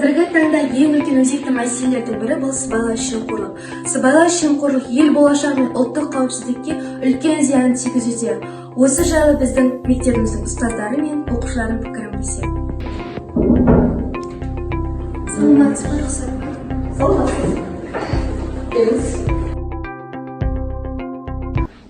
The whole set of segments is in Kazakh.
Қазіргі таңда ең үлкен өзекті мәселелердің бірі бұл сыбайлас жемқорлық. Сыбайлас жемқорлық ел болашағы мен ұлттық қауіпсіздікке үлкен зиянын тигізуде. Осы жайлы біздің мектебіміздің ұстаздары мен оқушылардың пікірін білсек. Саламатсыз ба, рұқсат ба? Саламатсыз.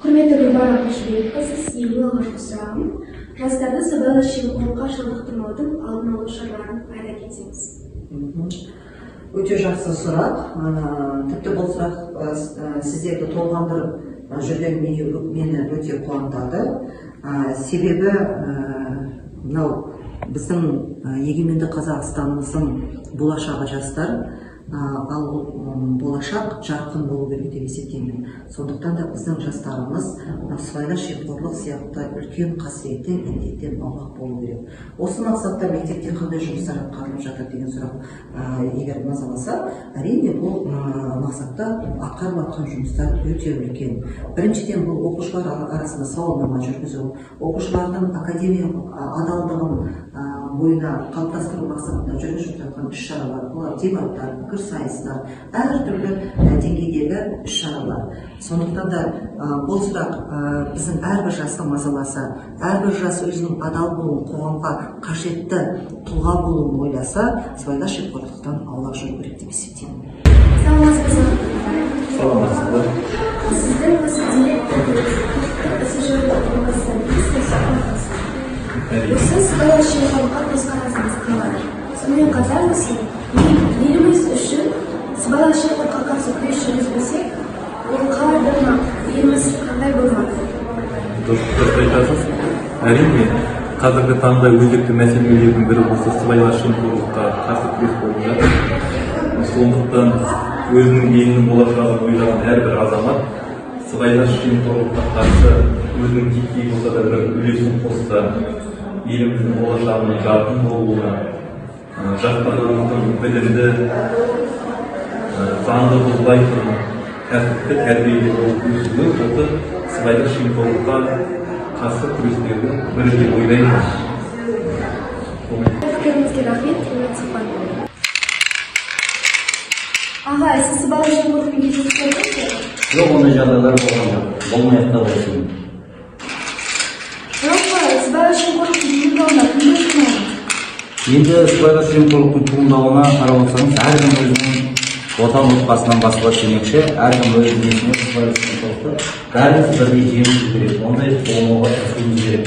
Құрметті Гүлбара Қошыбекова, сіз ең алғашқы сұрағым. Жастарды сыбайлас жемқорлыққа шалдықтырмаудың алдын алу шараларын айта кетсеңіз. Өте жақсы сұрақ. Тіпті бұл сұрақ сіздерді толғандырып жүрген мені өте қуантады. Себебі мынау біздің егеменді Қазақстанымыздың болашағы жастар, ал болашақ жарқын болу керек деп есептеймін. Сондықтан да біздің жастарымыз сыбайлас жемқорлық сияқты үлкен қасиеттен, індеттен аулақ болу керек. Осы мақсатта мектепте қандай жұмыстар атқарылып жатыр деген сұрақ егер мазаласа, әрине бұл мақсатта атқарылып жатқан жұмыстар өте үлкен. Біріншіден бұл оқушылар арасында сауалнама жүргізу, оқушылардың академиялық адалдығын бойына қалыптастыру мақсатында жүргізіп жатқан іс-шаралар, олар дебаттар, пікірсайыстар, әртүрлі деңгейдегі іс-шаралар. Сондықтан да бұл сұрақ біздің әрбір жасты мазаласа, әрбір жас өзінің адал болуын, қоғамға қажетті тұлға болуын ойласа, сыбайлас жемқорлықтан аулақ жүру керек деп есептеймін. Саламатсыз ба? Сіздің осы директорыңыз ісі жайлы осы сыбайлас жемқорлыққа көзқарасыңыз қалай? Сонымен қатар осы еліміз үшін сыбайлас жемқорлыққа қарсы күрес жүргізбесек, ол қалай болмақ, еліміз қандай болмақ? Дұрыс айтасыз. Әрине, қазіргі таңда өзекті мәселелердің бірі осы сыбайлас жемқорлыққа қарсы күрес болып жатыр. Сондықтан өзінің елінің болашағын ойлаған әрбір азамат сыбайлас жемқорлыққа қарсы өзінің титтей болса да бір үлесін қосса, еліміздің болашағының жарқын болуына, жастарымыздың білімді, заңды бұзбайтын, тәртіпті тәрбиелі болып өсуі осы сыбайлас жемқорлыққа қарсы күрестегі бірі деп ойлаймын. Пікіріңізге рахмет, құрметті сұхбат. Аға, сіз сыбайлас жемқорлықпен кездесіп көрдіңіз бе? Жоқ, ондай жағдайлар болған жоқ. Болмайды да болсын. Сыбайлас жемқорлықтың туындауына кім болсын? Енді сыбайлас жемқорлықтың туындауына қарап отырсаңыз, әркім өзінің отан отбасынан басталады демекші, әркім өз несіне сыбайлас жемқорлықты бәріміз бірдей жеңу керек. Ондай болмауға тырысуымыз керек.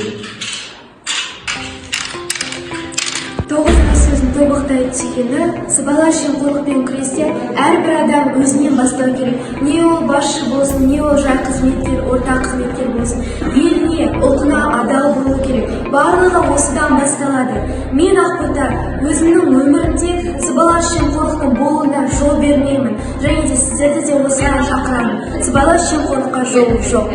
Тобықтай түйгені, сыбайлас жемқорлықпен күресте әрбір адам өзінен бастау керек. Не ол басшы болсын, не ол жай қызметкер, орта қызметкер болсын, еліне, ұлтына адал болу керек. Барлығы осыдан басталады. Мен Ақбота өзімнің өмірімде сыбайлас жемқорлықтың болуына жол бермеймін. Және де сіздерді де осыған шақырамын. Сыбайлас жемқорлыққа жол жоқ.